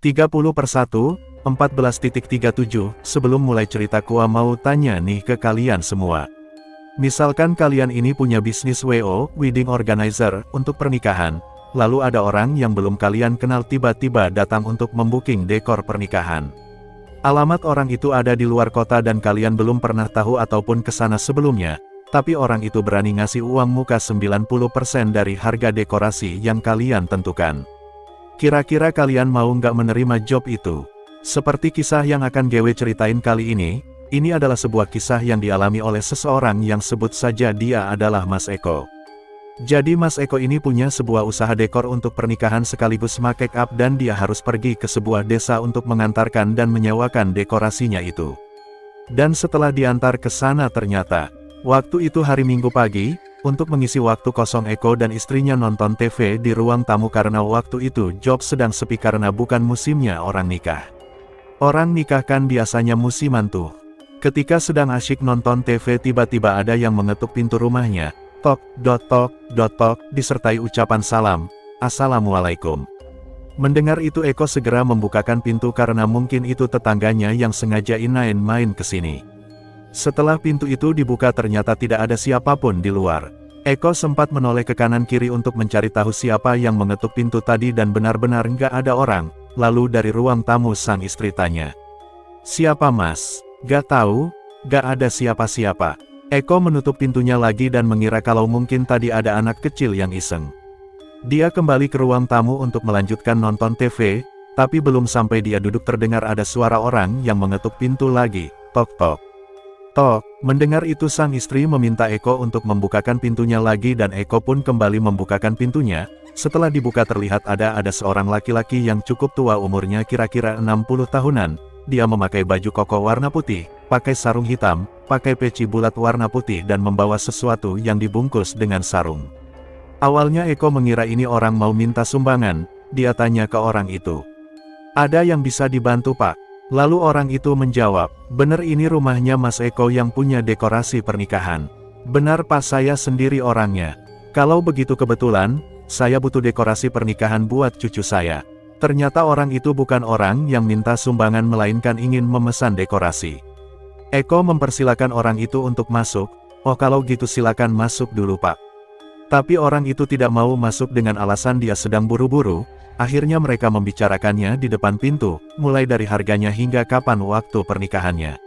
30/1/14.37. Sebelum mulai cerita gua mau tanya nih ke kalian semua. Misalkan kalian ini punya bisnis WO, wedding organizer, untuk pernikahan. Lalu ada orang yang belum kalian kenal tiba-tiba datang untuk membooking dekor pernikahan. Alamat orang itu ada di luar kota dan kalian belum pernah tahu ataupun kesana sebelumnya. Tapi orang itu berani ngasih uang muka 90% dari harga dekorasi yang kalian tentukan. Kira-kira kalian mau nggak menerima job itu? Seperti kisah yang akan gue ceritain kali ini adalah sebuah kisah yang dialami oleh seseorang yang sebut saja dia adalah Mas Eko. Jadi Mas Eko ini punya sebuah usaha dekor untuk pernikahan sekaligus make up dan dia harus pergi ke sebuah desa untuk mengantarkan dan menyewakan dekorasinya itu. Dan setelah diantar ke sana ternyata, waktu itu hari Minggu pagi, untuk mengisi waktu kosong Eko dan istrinya nonton TV di ruang tamu karena waktu itu job sedang sepi karena bukan musimnya orang nikah. Orang nikah kan biasanya musiman tuh. Ketika sedang asyik nonton TV tiba-tiba ada yang mengetuk pintu rumahnya. Tok, disertai ucapan salam, Assalamualaikum. Mendengar itu Eko segera membukakan pintu karena mungkin itu tetangganya yang sengaja main ke sini. Setelah pintu itu dibuka ternyata tidak ada siapapun di luar. Eko sempat menoleh ke kanan kiri untuk mencari tahu siapa yang mengetuk pintu tadi dan benar-benar nggak ada orang. Lalu dari ruang tamu sang istri tanya. Siapa mas? Gak tahu, gak ada siapa-siapa. Eko menutup pintunya lagi dan mengira kalau mungkin tadi ada anak kecil yang iseng. Dia kembali ke ruang tamu untuk melanjutkan nonton TV, tapi belum sampai dia duduk terdengar ada suara orang yang mengetuk pintu lagi. Tok. Mendengar itu sang istri meminta Eko untuk membukakan pintunya lagi dan Eko pun kembali membukakan pintunya. Setelah dibuka terlihat ada seorang laki-laki yang cukup tua umurnya kira-kira 60 tahunan. Dia memakai baju koko warna putih, pakai sarung hitam, pakai peci bulat warna putih dan membawa sesuatu yang dibungkus dengan sarung. Awalnya Eko mengira ini orang mau minta sumbangan, dia tanya ke orang itu. Ada yang bisa dibantu pak? Lalu orang itu menjawab, bener ini rumahnya Mas Eko yang punya dekorasi pernikahan. Benar pak saya sendiri orangnya. Kalau begitu kebetulan, saya butuh dekorasi pernikahan buat cucu saya. Ternyata orang itu bukan orang yang minta sumbangan melainkan ingin memesan dekorasi. Eko mempersilakan orang itu untuk masuk. Oh kalau gitu silakan masuk dulu pak. Tapi orang itu tidak mau masuk dengan alasan dia sedang buru-buru. Akhirnya mereka membicarakannya di depan pintu, mulai dari harganya hingga kapan waktu pernikahannya.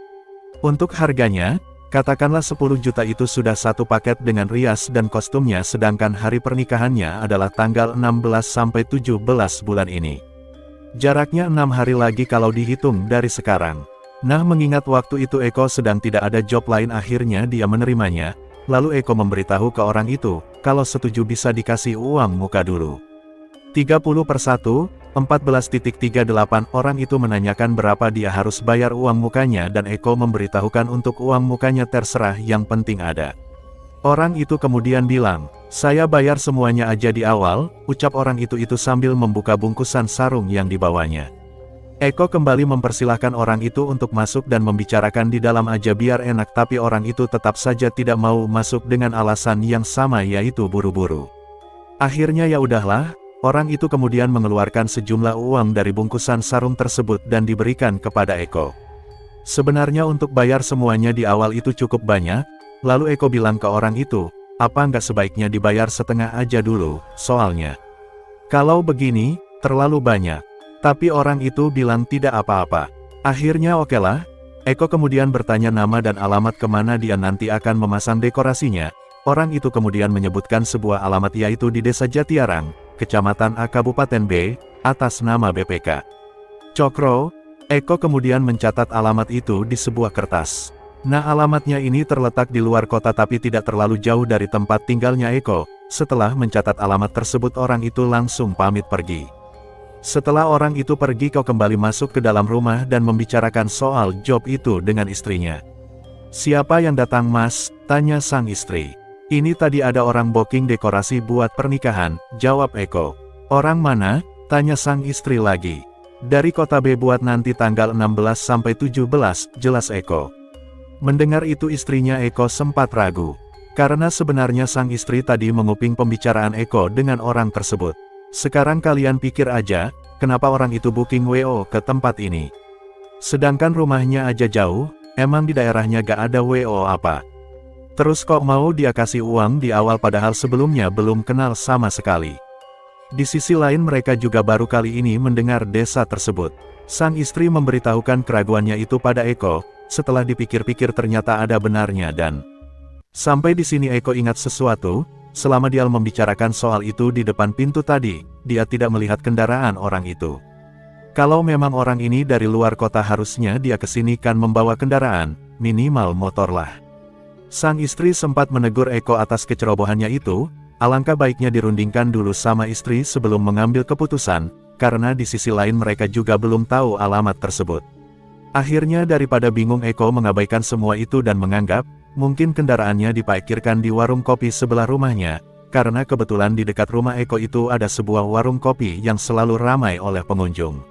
Untuk harganya, katakanlah 10 juta itu sudah satu paket dengan rias dan kostumnya sedangkan hari pernikahannya adalah tanggal 16-17 bulan ini. Jaraknya 6 hari lagi kalau dihitung dari sekarang. Nah mengingat waktu itu Eko sedang tidak ada job lain akhirnya dia menerimanya. Lalu Eko memberitahu ke orang itu, kalau setuju bisa dikasih uang muka dulu. 30/1/14.38 Orang itu menanyakan berapa dia harus bayar uang mukanya dan Eko memberitahukan untuk uang mukanya terserah yang penting ada. Orang itu kemudian bilang, saya bayar semuanya aja di awal, ucap orang itu sambil membuka bungkusan sarung yang dibawanya. Eko kembali mempersilahkan orang itu untuk masuk dan membicarakan di dalam aja biar enak tapi orang itu tetap saja tidak mau masuk dengan alasan yang sama yaitu buru-buru. Akhirnya ya udahlah. Orang itu kemudian mengeluarkan sejumlah uang dari bungkusan sarung tersebut dan diberikan kepada Eko. Sebenarnya untuk bayar semuanya di awal itu cukup banyak, lalu Eko bilang ke orang itu, apa nggak sebaiknya dibayar setengah aja dulu, soalnya. Kalau begini, terlalu banyak. Tapi orang itu bilang tidak apa-apa. Akhirnya okelah, Eko kemudian bertanya nama dan alamat kemana dia nanti akan memasang dekorasinya. Orang itu kemudian menyebutkan sebuah alamat yaitu di Desa Jatiarang, Kecamatan A Kabupaten B, atas nama BPK. Cokro, Eko kemudian mencatat alamat itu di sebuah kertas. Nah alamatnya ini terletak di luar kota tapi tidak terlalu jauh dari tempat tinggalnya Eko. Setelah mencatat alamat tersebut orang itu langsung pamit pergi. Setelah orang itu pergi Eko kembali masuk ke dalam rumah dan membicarakan soal job itu dengan istrinya. Siapa yang datang mas? Tanya sang istri. Ini tadi ada orang booking dekorasi buat pernikahan, jawab Eko. Orang mana? Tanya sang istri lagi. Dari kota B buat nanti tanggal 16-17, jelas Eko. Mendengar itu istrinya Eko sempat ragu. Karena sebenarnya sang istri tadi menguping pembicaraan Eko dengan orang tersebut. Sekarang kalian pikir aja, kenapa orang itu booking WO ke tempat ini? Sedangkan rumahnya aja jauh, emang di daerahnya gak ada WO apa? Terus kok mau dia kasih uang di awal padahal sebelumnya belum kenal sama sekali? Di sisi lain mereka juga baru kali ini mendengar desa tersebut. Sang istri memberitahukan keraguannya itu pada Eko, setelah dipikir-pikir ternyata ada benarnya dan... Sampai di sini Eko ingat sesuatu, selama dia membicarakan soal itu di depan pintu tadi, dia tidak melihat kendaraan orang itu. Kalau memang orang ini dari luar kota harusnya dia kesini kan membawa kendaraan, minimal motor lah. Sang istri sempat menegur Eko atas kecerobohannya itu, alangkah baiknya dirundingkan dulu sama istri sebelum mengambil keputusan, karena di sisi lain mereka juga belum tahu alamat tersebut. Akhirnya daripada bingung Eko mengabaikan semua itu dan menganggap, mungkin kendaraannya diparkirkan di warung kopi sebelah rumahnya, karena kebetulan di dekat rumah Eko itu ada sebuah warung kopi yang selalu ramai oleh pengunjung.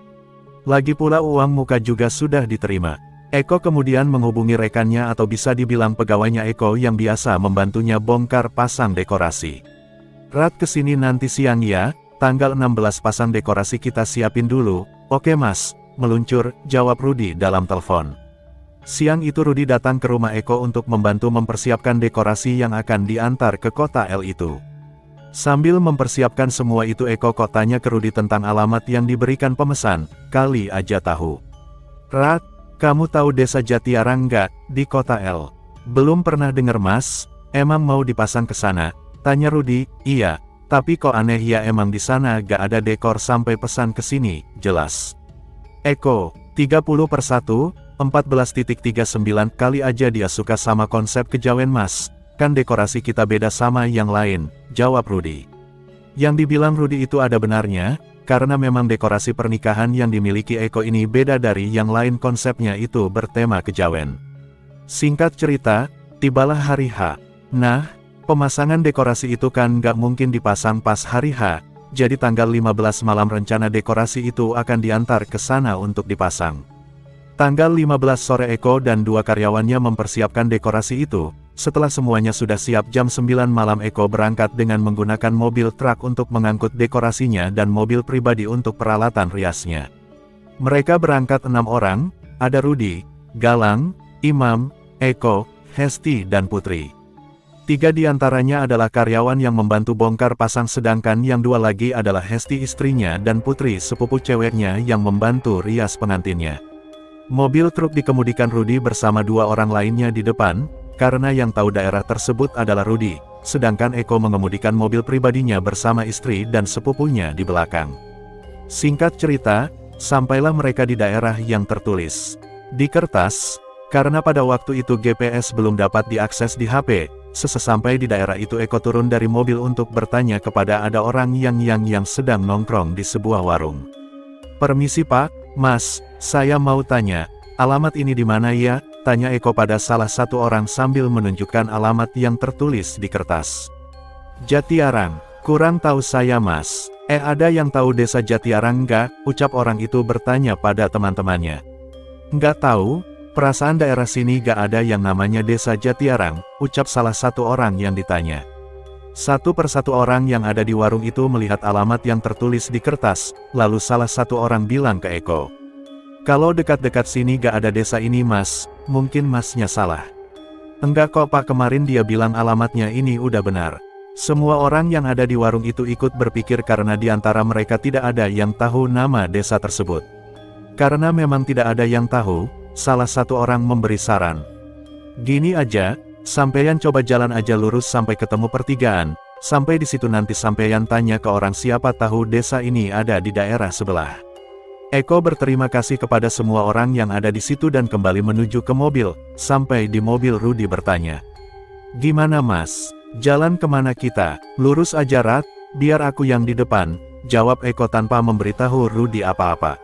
Lagi pula uang muka juga sudah diterima. Eko kemudian menghubungi rekannya atau bisa dibilang pegawainya Eko yang biasa membantunya bongkar pasang dekorasi. "Rat kesini nanti siang ya, tanggal 16 pasang dekorasi kita siapin dulu." "Oke mas," meluncur, jawab Rudi dalam telepon. Siang itu Rudi datang ke rumah Eko untuk membantu mempersiapkan dekorasi yang akan diantar ke kota L itu. Sambil mempersiapkan semua itu Eko kok tanya ke Rudi tentang alamat yang diberikan pemesan, kali aja tahu. "Rat, kamu tahu desa Jatiarang nggak, di kota L?" "Belum pernah denger mas, emang mau dipasang ke sana?" tanya Rudi. "Iya, tapi kok aneh ya emang di sana gak ada dekor sampai pesan ke sini, jelas." Eko, 30/1, 14.39 kali aja dia suka sama konsep kejawen mas, kan dekorasi kita beda sama yang lain, jawab Rudi. Yang dibilang Rudi itu ada benarnya, karena memang dekorasi pernikahan yang dimiliki Eko ini beda dari yang lain, konsepnya itu bertema kejawen. Singkat cerita, tibalah hari H. Nah, pemasangan dekorasi itu kan gak mungkin dipasang pas hari H, jadi tanggal 15 malam rencana dekorasi itu akan diantar ke sana untuk dipasang. Tanggal 15 sore Eko dan 2 karyawannya mempersiapkan dekorasi itu. Setelah semuanya sudah siap jam 9 malam Eko berangkat dengan menggunakan mobil truk untuk mengangkut dekorasinya dan mobil pribadi untuk peralatan riasnya. Mereka berangkat 6 orang, ada Rudi, Galang, Imam, Eko, Hesti dan Putri. 3 diantaranya adalah karyawan yang membantu bongkar pasang sedangkan yang 2 lagi adalah Hesti istrinya dan Putri sepupu ceweknya yang membantu rias pengantinnya. Mobil truk dikemudikan Rudi bersama 2 orang lainnya di depan, karena yang tahu daerah tersebut adalah Rudi, sedangkan Eko mengemudikan mobil pribadinya bersama istri dan sepupunya di belakang. Singkat cerita, sampailah mereka di daerah yang tertulis di kertas, karena pada waktu itu GPS belum dapat diakses di HP. Sesampai di daerah itu Eko turun dari mobil untuk bertanya kepada ada orang yang sedang nongkrong di sebuah warung. "Permisi Pak, Mas, saya mau tanya, alamat ini di mana ya?" tanya Eko pada salah satu orang sambil menunjukkan alamat yang tertulis di kertas. "Jatiarang, kurang tahu saya mas." Ada yang tahu desa Jatiarang nggak?" ucap orang itu bertanya pada teman-temannya. "Nggak tahu, perasaan daerah sini gak ada yang namanya desa Jatiarang," ucap salah satu orang yang ditanya. Satu persatu orang yang ada di warung itu melihat alamat yang tertulis di kertas, lalu salah satu orang bilang ke Eko, "Kalau dekat-dekat sini gak ada desa ini mas, mungkin masnya salah." "Enggak kok pak, kemarin dia bilang alamatnya ini udah benar." Semua orang yang ada di warung itu ikut berpikir karena di antara mereka tidak ada yang tahu nama desa tersebut. Karena memang tidak ada yang tahu, salah satu orang memberi saran. "Gini aja, sampeyan coba jalan aja lurus sampai ketemu pertigaan, sampai di situ nanti sampeyan tanya ke orang siapa tahu desa ini ada di daerah sebelah." Eko berterima kasih kepada semua orang yang ada di situ dan kembali menuju ke mobil. Sampai di mobil Rudi bertanya, "Gimana mas, jalan kemana kita?" "Lurus aja Rat, biar aku yang di depan," jawab Eko tanpa memberitahu Rudi apa-apa.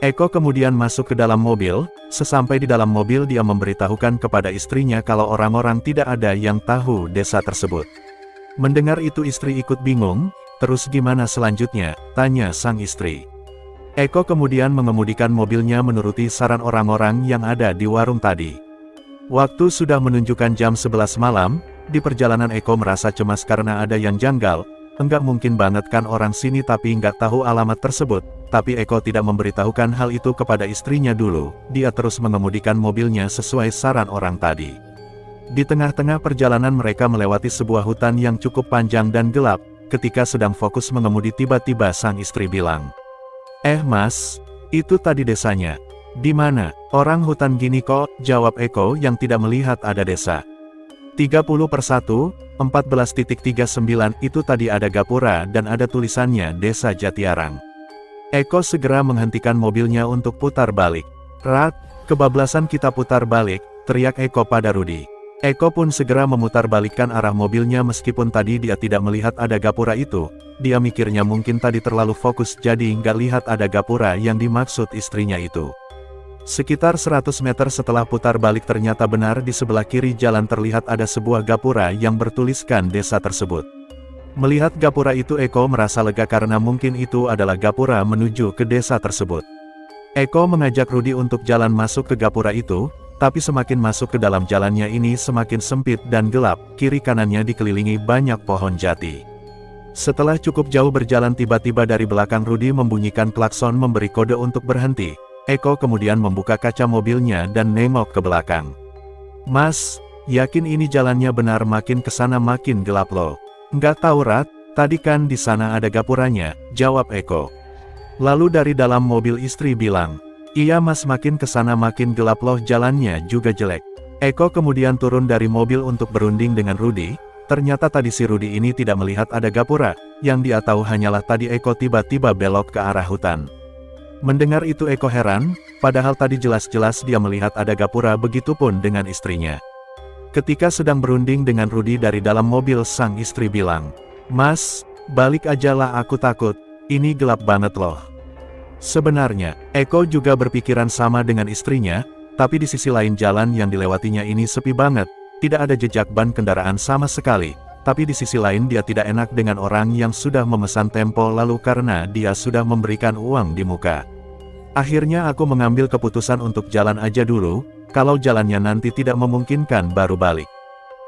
Eko kemudian masuk ke dalam mobil. Sesampai di dalam mobil dia memberitahukan kepada istrinya kalau orang-orang tidak ada yang tahu desa tersebut. Mendengar itu istri ikut bingung. "Terus gimana selanjutnya?" tanya sang istri. Eko kemudian mengemudikan mobilnya menuruti saran orang-orang yang ada di warung tadi. Waktu sudah menunjukkan jam 11 malam, di perjalanan Eko merasa cemas karena ada yang janggal. Enggak mungkin banget kan orang sini tapi nggak tahu alamat tersebut. Tapi Eko tidak memberitahukan hal itu kepada istrinya dulu. Dia terus mengemudikan mobilnya sesuai saran orang tadi. Di tengah-tengah perjalanan mereka melewati sebuah hutan yang cukup panjang dan gelap. Ketika sedang fokus mengemudi tiba-tiba sang istri bilang, Mas, itu tadi desanya. Di mana? Orang hutan gini kok, jawab Eko yang tidak melihat ada desa. 30/1, 14.39 itu tadi ada gapura dan ada tulisannya Desa Jatiarang. Eko segera menghentikan mobilnya untuk putar balik. Rat, kebablasan kita putar balik, teriak Eko pada Rudi. Eko pun segera memutarbalikkan arah mobilnya meskipun tadi dia tidak melihat ada gapura itu. Dia mikirnya mungkin tadi terlalu fokus jadi nggak lihat ada gapura yang dimaksud istrinya itu. Sekitar 100 meter setelah putar balik ternyata benar di sebelah kiri jalan terlihat ada sebuah gapura yang bertuliskan desa tersebut. Melihat gapura itu Eko merasa lega karena mungkin itu adalah gapura menuju ke desa tersebut. Eko mengajak Rudi untuk jalan masuk ke gapura itu, tapi semakin masuk ke dalam jalannya ini semakin sempit dan gelap, kiri kanannya dikelilingi banyak pohon jati. Setelah cukup jauh berjalan tiba-tiba dari belakang Rudi membunyikan klakson memberi kode untuk berhenti. Eko kemudian membuka kaca mobilnya dan nengok ke belakang. Mas, yakin ini jalannya benar makin kesana makin gelap loh. Nggak tahu Rat, tadi kan di sana ada gapuranya, jawab Eko. Lalu dari dalam mobil istri bilang, iya mas makin kesana makin gelap loh jalannya juga jelek. Eko kemudian turun dari mobil untuk berunding dengan Rudi. Ternyata tadi si Rudi ini tidak melihat ada gapura, yang dia tahu hanyalah tadi Eko tiba-tiba belok ke arah hutan. Mendengar itu Eko heran, padahal tadi jelas-jelas dia melihat ada gapura begitupun dengan istrinya. Ketika sedang berunding dengan Rudi dari dalam mobil sang istri bilang, Mas, balik aja lah aku takut, ini gelap banget loh. Sebenarnya, Eko juga berpikiran sama dengan istrinya, tapi di sisi lain jalan yang dilewatinya ini sepi banget, tidak ada jejak ban kendaraan sama sekali. Tapi di sisi lain dia tidak enak dengan orang yang sudah memesan tempo lalu karena dia sudah memberikan uang di muka. Akhirnya aku mengambil keputusan untuk jalan aja dulu, kalau jalannya nanti tidak memungkinkan baru balik.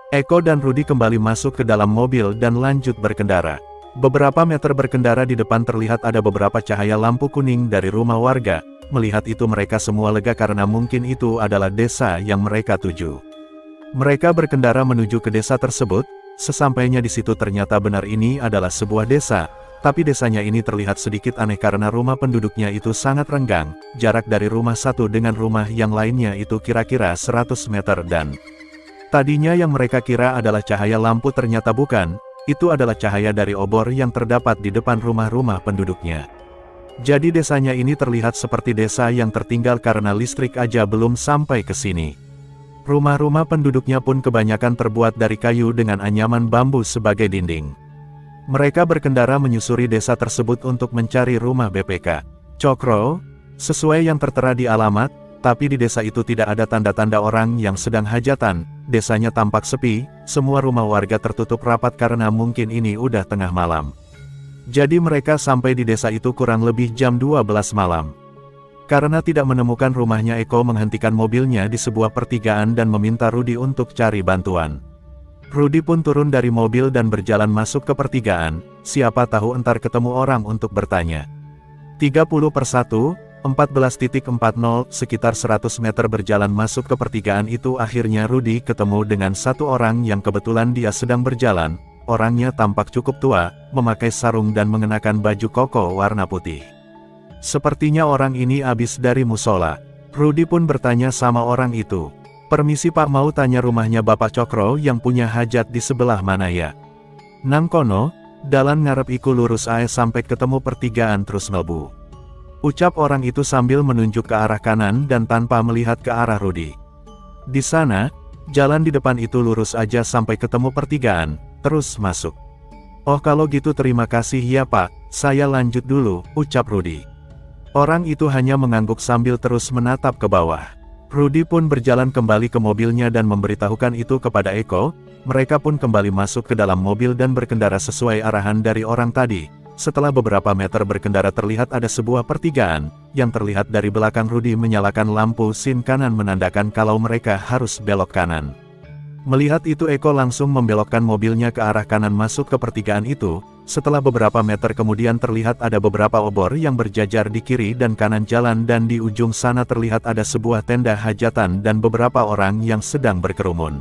Eko dan Rudi kembali masuk ke dalam mobil dan lanjut berkendara. Beberapa meter berkendara di depan terlihat ada beberapa cahaya lampu kuning dari rumah warga. Melihat itu mereka semua lega karena mungkin itu adalah desa yang mereka tuju. Mereka berkendara menuju ke desa tersebut. Sesampainya di situ ternyata benar ini adalah sebuah desa, tapi desanya ini terlihat sedikit aneh karena rumah penduduknya itu sangat renggang, jarak dari rumah satu dengan rumah yang lainnya itu kira-kira 100 meter dan tadinya yang mereka kira adalah cahaya lampu ternyata bukan, itu adalah cahaya dari obor yang terdapat di depan rumah-rumah penduduknya. Jadi desanya ini terlihat seperti desa yang tertinggal karena listrik aja belum sampai ke sini. Rumah-rumah penduduknya pun kebanyakan terbuat dari kayu dengan anyaman bambu sebagai dinding. Mereka berkendara menyusuri desa tersebut untuk mencari rumah BPK Cokro, sesuai yang tertera di alamat, tapi di desa itu tidak ada tanda-tanda orang yang sedang hajatan. Desanya tampak sepi, semua rumah warga tertutup rapat karena mungkin ini udah tengah malam. Jadi mereka sampai di desa itu kurang lebih jam 12 malam. Karena tidak menemukan rumahnya Eko menghentikan mobilnya di sebuah pertigaan dan meminta Rudi untuk cari bantuan. Rudi pun turun dari mobil dan berjalan masuk ke pertigaan, siapa tahu entar ketemu orang untuk bertanya. 30/1, 14.40, sekitar 100 meter berjalan masuk ke pertigaan itu akhirnya Rudi ketemu dengan satu orang yang kebetulan dia sedang berjalan. Orangnya tampak cukup tua, memakai sarung dan mengenakan baju koko warna putih. Sepertinya orang ini habis dari musola. Rudi pun bertanya sama orang itu. Permisi pak, mau tanya rumahnya Bapak Cokro yang punya hajat di sebelah mana ya? Nang kono, dalan ngarep iku lurus ae sampai ketemu pertigaan terus melbu. Ucap orang itu sambil menunjuk ke arah kanan dan tanpa melihat ke arah Rudi. Di sana, jalan di depan itu lurus aja sampai ketemu pertigaan, terus masuk. Oh kalau gitu terima kasih ya pak, saya lanjut dulu, ucap Rudi. Orang itu hanya mengangguk sambil terus menatap ke bawah. Rudi pun berjalan kembali ke mobilnya dan memberitahukan itu kepada Eko. Mereka pun kembali masuk ke dalam mobil dan berkendara sesuai arahan dari orang tadi. Setelah beberapa meter berkendara terlihat ada sebuah pertigaan, yang terlihat dari belakang Rudi menyalakan lampu sin kanan menandakan kalau mereka harus belok kanan. Melihat itu Eko langsung membelokkan mobilnya ke arah kanan masuk ke pertigaan itu. Setelah beberapa meter kemudian terlihat ada beberapa obor yang berjajar di kiri dan kanan jalan dan di ujung sana terlihat ada sebuah tenda hajatan dan beberapa orang yang sedang berkerumun.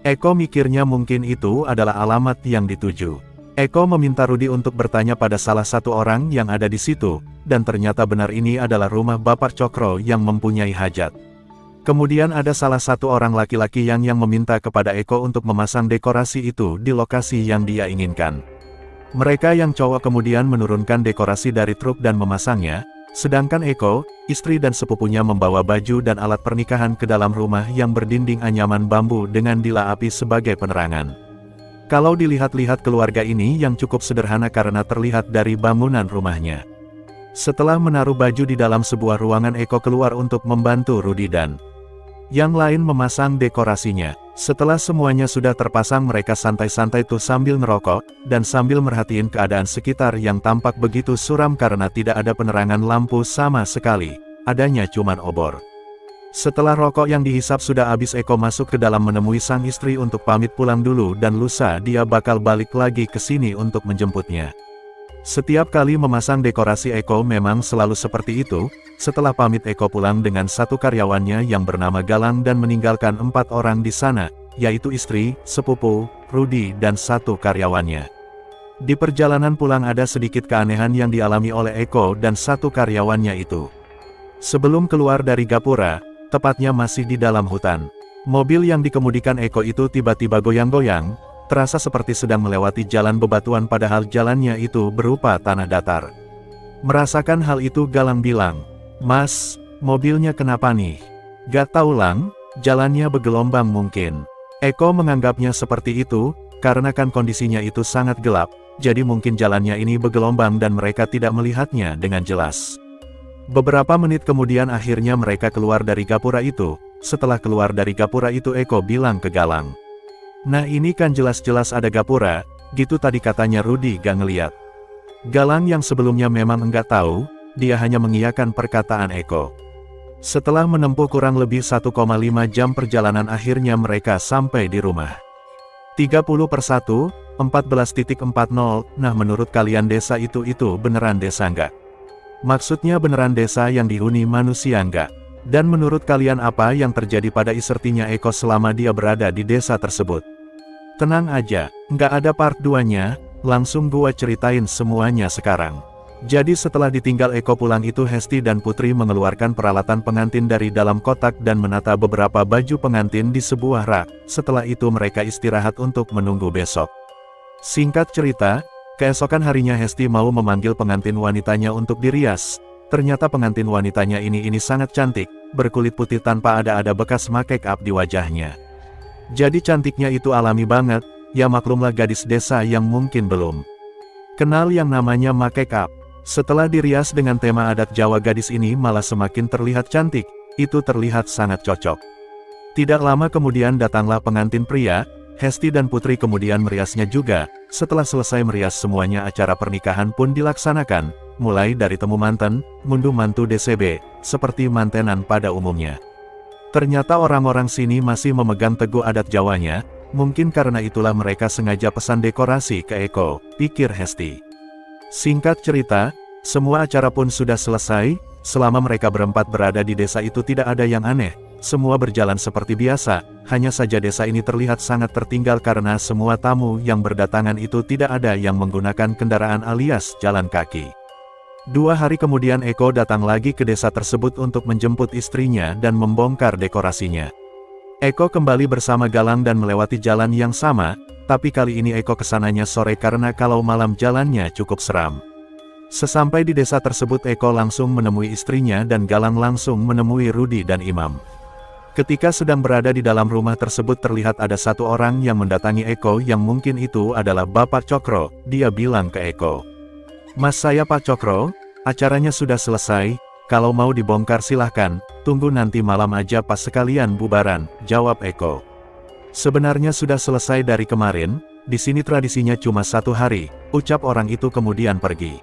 Eko mikirnya mungkin itu adalah alamat yang dituju. Eko meminta Rudi untuk bertanya pada salah satu orang yang ada di situ, dan ternyata benar ini adalah rumah Bapak Cokro yang mempunyai hajat. Kemudian ada salah satu orang laki-laki yang meminta kepada Eko untuk memasang dekorasi itu di lokasi yang dia inginkan. Mereka yang cowok kemudian menurunkan dekorasi dari truk dan memasangnya, sedangkan Eko, istri dan sepupunya membawa baju dan alat pernikahan ke dalam rumah yang berdinding anyaman bambu dengan dila api sebagai penerangan. Kalau dilihat-lihat keluarga ini yang cukup sederhana karena terlihat dari bangunan rumahnya. Setelah menaruh baju di dalam sebuah ruangan, Eko keluar untuk membantu Rudi dan yang lain memasang dekorasinya. Setelah semuanya sudah terpasang, mereka santai-santai tuh sambil ngerokok, dan sambil merhatiin keadaan sekitar yang tampak begitu suram karena tidak ada penerangan lampu sama sekali, adanya cuman obor. Setelah rokok yang dihisap sudah habis, Eko masuk ke dalam menemui sang istri untuk pamit pulang dulu dan lusa dia bakal balik lagi ke sini untuk menjemputnya. Setiap kali memasang dekorasi Eko memang selalu seperti itu. Setelah pamit, Eko pulang dengan satu karyawannya yang bernama Galang dan meninggalkan 4 orang di sana, yaitu istri, sepupu, Rudi dan satu karyawannya. Di perjalanan pulang ada sedikit keanehan yang dialami oleh Eko dan satu karyawannya itu. Sebelum keluar dari gapura, tepatnya masih di dalam hutan, mobil yang dikemudikan Eko itu tiba-tiba goyang-goyang, terasa seperti sedang melewati jalan bebatuan padahal jalannya itu berupa tanah datar. Merasakan hal itu, Galang bilang, "Mas, mobilnya kenapa nih?" "Gak tahu Lang, jalannya bergelombang mungkin." Eko menganggapnya seperti itu, karena kan kondisinya itu sangat gelap, jadi mungkin jalannya ini bergelombang dan mereka tidak melihatnya dengan jelas. Beberapa menit kemudian akhirnya mereka keluar dari gapura itu. Setelah keluar dari gapura itu, Eko bilang ke Galang, "Nah ini kan jelas-jelas ada gapura, gitu tadi katanya Rudi gak ngeliat." Galang yang sebelumnya memang enggak tahu, dia hanya mengiyakan perkataan Eko. Setelah menempuh kurang lebih 1,5 jam perjalanan akhirnya mereka sampai di rumah. 30/1, 14.40, nah menurut kalian desa itu beneran desa enggak? Maksudnya beneran desa yang dihuni manusia enggak? Dan menurut kalian apa yang terjadi pada isertinya Eko selama dia berada di desa tersebut? Tenang aja, nggak ada part 2-nya, langsung gua ceritain semuanya sekarang. Jadi setelah ditinggal Eko pulang itu, Hesti dan Putri mengeluarkan peralatan pengantin dari dalam kotak dan menata beberapa baju pengantin di sebuah rak. Setelah itu mereka istirahat untuk menunggu besok. Singkat cerita, keesokan harinya Hesti mau memanggil pengantin wanitanya untuk dirias. Ternyata pengantin wanitanya ini sangat cantik, berkulit putih tanpa ada bekas make up di wajahnya. Jadi cantiknya itu alami banget, ya maklumlah gadis desa yang mungkin belum kenal yang namanya make up. Setelah dirias dengan tema adat Jawa, gadis ini malah semakin terlihat cantik, itu terlihat sangat cocok. Tidak lama kemudian datanglah pengantin pria, Hesti dan Putri kemudian meriasnya juga. Setelah selesai merias semuanya, acara pernikahan pun dilaksanakan, mulai dari temu manten, ngunduh mantu DCB, seperti mantenan pada umumnya. Ternyata orang-orang sini masih memegang teguh adat Jawanya, mungkin karena itulah mereka sengaja pesan dekorasi ke Eko, pikir Hesti. Singkat cerita, semua acara pun sudah selesai. Selama mereka berempat berada di desa itu tidak ada yang aneh, semua berjalan seperti biasa. Hanya saja desa ini terlihat sangat tertinggal karena semua tamu yang berdatangan itu tidak ada yang menggunakan kendaraan alias jalan kaki. 2 hari kemudian Eko datang lagi ke desa tersebut untuk menjemput istrinya dan membongkar dekorasinya. Eko kembali bersama Galang dan melewati jalan yang sama, tapi kali ini Eko kesananya sore karena kalau malam jalannya cukup seram. Sesampai di desa tersebut, Eko langsung menemui istrinya dan Galang langsung menemui Rudi dan Imam. Ketika sedang berada di dalam rumah tersebut, terlihat ada satu orang yang mendatangi Eko yang mungkin itu adalah Bapak Cokro. Dia bilang ke Eko, "Mas, saya Pak Cokro, acaranya sudah selesai, kalau mau dibongkar silahkan, tunggu nanti malam aja pas sekalian bubaran," jawab Eko. "Sebenarnya sudah selesai dari kemarin, di sini tradisinya cuma 1 hari, ucap orang itu kemudian pergi.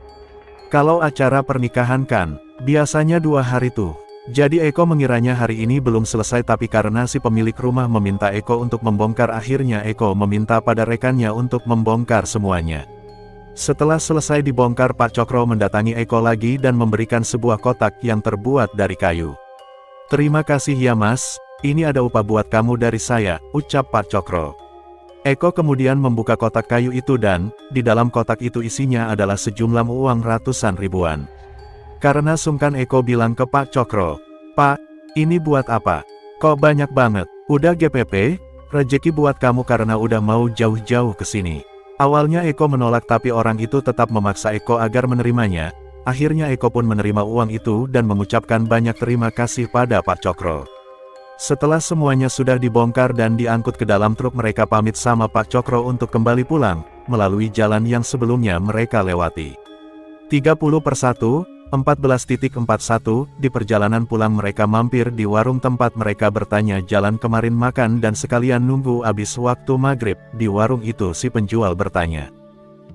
Kalau acara pernikahan kan, biasanya 2 hari tuh. Jadi Eko mengiranya hari ini belum selesai, tapi karena si pemilik rumah meminta Eko untuk membongkar, akhirnya Eko meminta pada rekannya untuk membongkar semuanya. Setelah selesai dibongkar, Pak Cokro mendatangi Eko lagi dan memberikan sebuah kotak yang terbuat dari kayu. "Terima kasih ya Mas, ini ada upah buat kamu dari saya," ucap Pak Cokro. Eko kemudian membuka kotak kayu itu dan, di dalam kotak itu isinya adalah sejumlah uang ratusan ribuan. Karena sungkan Eko bilang ke Pak Cokro, "Pak, ini buat apa? Kok banyak banget?" "Udah GPP, rejeki buat kamu karena udah mau jauh-jauh ke sini." Awalnya Eko menolak tapi orang itu tetap memaksa Eko agar menerimanya. Akhirnya Eko pun menerima uang itu dan mengucapkan banyak terima kasih pada Pak Cokro. Setelah semuanya sudah dibongkar dan diangkut ke dalam truk, mereka pamit sama Pak Cokro untuk kembali pulang, melalui jalan yang sebelumnya mereka lewati. 30/1/14.41, di perjalanan pulang mereka mampir di warung tempat mereka bertanya jalan kemarin makan dan sekalian nunggu abis waktu maghrib. Di warung itu si penjual bertanya,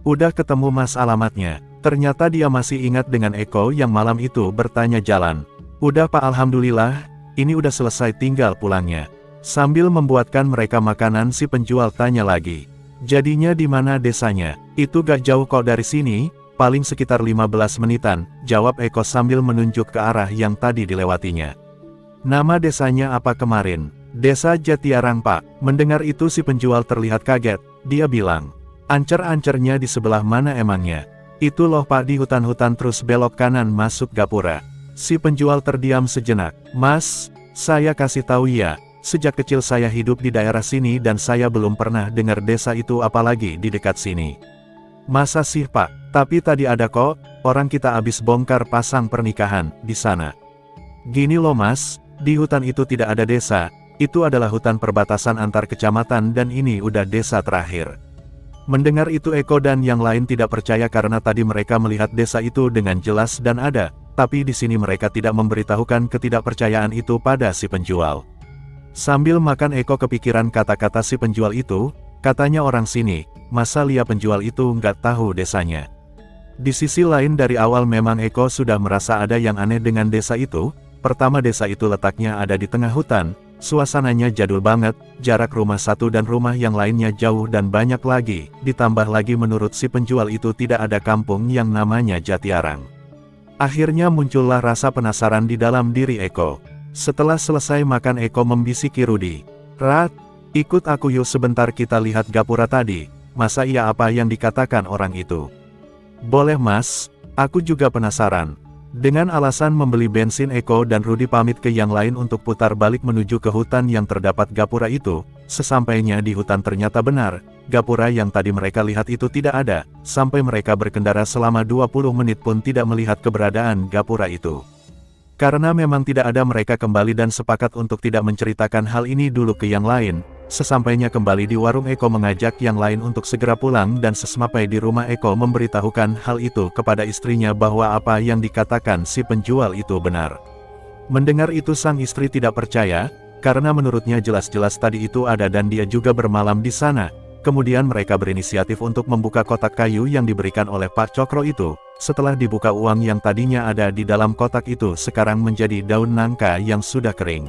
"Udah ketemu Mas alamatnya?" Ternyata dia masih ingat dengan Eko yang malam itu bertanya jalan. "Udah Pak, alhamdulillah, ini udah selesai, tinggal pulangnya." Sambil membuatkan mereka makanan, si penjual tanya lagi, "Jadinya di mana desanya?" "Itu gak jauh kok dari sini, paling sekitar 15 menitan, jawab Eko sambil menunjuk ke arah yang tadi dilewatinya. "Nama desanya apa kemarin?" "Desa Jatiarang Pak." Mendengar itu si penjual terlihat kaget, dia bilang, "Ancer-ancernya di sebelah mana emangnya?" "Itu loh Pak, di hutan-hutan terus belok kanan masuk gapura." Si penjual terdiam sejenak. "Mas, saya kasih tahu ya, sejak kecil saya hidup di daerah sini dan saya belum pernah dengar desa itu apalagi di dekat sini." "Masa sih Pak? Tapi tadi ada kok, orang kita abis bongkar pasang pernikahan di sana." "Gini loh Mas, di hutan itu tidak ada desa, itu adalah hutan perbatasan antar kecamatan dan ini udah desa terakhir." Mendengar itu Eko dan yang lain tidak percaya karena tadi mereka melihat desa itu dengan jelas dan ada, tapi di sini mereka tidak memberitahukan ketidakpercayaan itu pada si penjual. Sambil makan Eko kepikiran kata-kata si penjual itu, katanya orang sini, masa Lia penjual itu nggak tahu desanya. Di sisi lain dari awal memang Eko sudah merasa ada yang aneh dengan desa itu. Pertama, desa itu letaknya ada di tengah hutan, suasananya jadul banget, jarak rumah satu dan rumah yang lainnya jauh dan banyak lagi, ditambah lagi menurut si penjual itu tidak ada kampung yang namanya Jatiarang. Akhirnya muncullah rasa penasaran di dalam diri Eko. Setelah selesai makan Eko membisiki Rudi, "Rat, ikut aku yuk sebentar kita lihat gapura tadi, masa iya apa yang dikatakan orang itu?" "Boleh Mas, aku juga penasaran." Dengan alasan membeli bensin, Eko dan Rudi pamit ke yang lain untuk putar balik menuju ke hutan yang terdapat gapura itu. Sesampainya di hutan ternyata benar, gapura yang tadi mereka lihat itu tidak ada. Sampai mereka berkendara selama 20 menit pun tidak melihat keberadaan gapura itu. Karena memang tidak ada, mereka kembali dan sepakat untuk tidak menceritakan hal ini dulu ke yang lain. Sesampainya kembali di warung, Eko mengajak yang lain untuk segera pulang dan sesampai di rumah Eko memberitahukan hal itu kepada istrinya bahwa apa yang dikatakan si penjual itu benar. Mendengar itu sang istri tidak percaya, karena menurutnya jelas-jelas tadi itu ada dan dia juga bermalam di sana. Kemudian mereka berinisiatif untuk membuka kotak kayu yang diberikan oleh Pak Cokro itu. Setelah dibuka, uang yang tadinya ada di dalam kotak itu sekarang menjadi daun nangka yang sudah kering.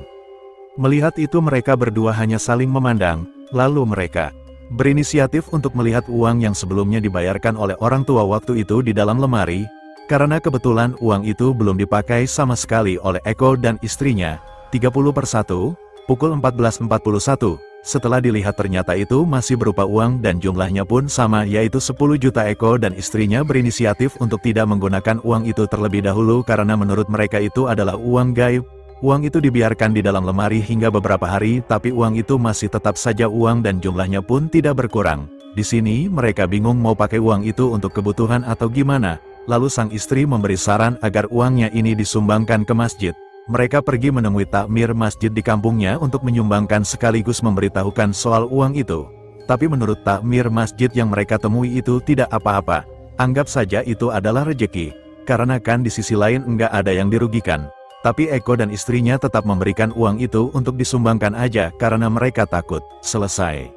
Melihat itu mereka berdua hanya saling memandang, lalu mereka berinisiatif untuk melihat uang yang sebelumnya dibayarkan oleh orang tua waktu itu di dalam lemari, karena kebetulan uang itu belum dipakai sama sekali oleh Eko dan istrinya. 30/1, pukul 14.41, setelah dilihat ternyata itu masih berupa uang dan jumlahnya pun sama, yaitu 10 juta. Eko dan istrinya berinisiatif untuk tidak menggunakan uang itu terlebih dahulu karena menurut mereka itu adalah uang gaib. Uang itu dibiarkan di dalam lemari hingga beberapa hari, tapi uang itu masih tetap saja uang dan jumlahnya pun tidak berkurang. Di sini mereka bingung mau pakai uang itu untuk kebutuhan atau gimana. Lalu sang istri memberi saran agar uangnya ini disumbangkan ke masjid. Mereka pergi menemui takmir masjid di kampungnya untuk menyumbangkan sekaligus memberitahukan soal uang itu. Tapi menurut takmir masjid yang mereka temui itu tidak apa-apa. Anggap saja itu adalah rejeki. Karena kan di sisi lain enggak ada yang dirugikan. Tapi Eko dan istrinya tetap memberikan uang itu untuk disumbangkan aja karena mereka takut. Selesai.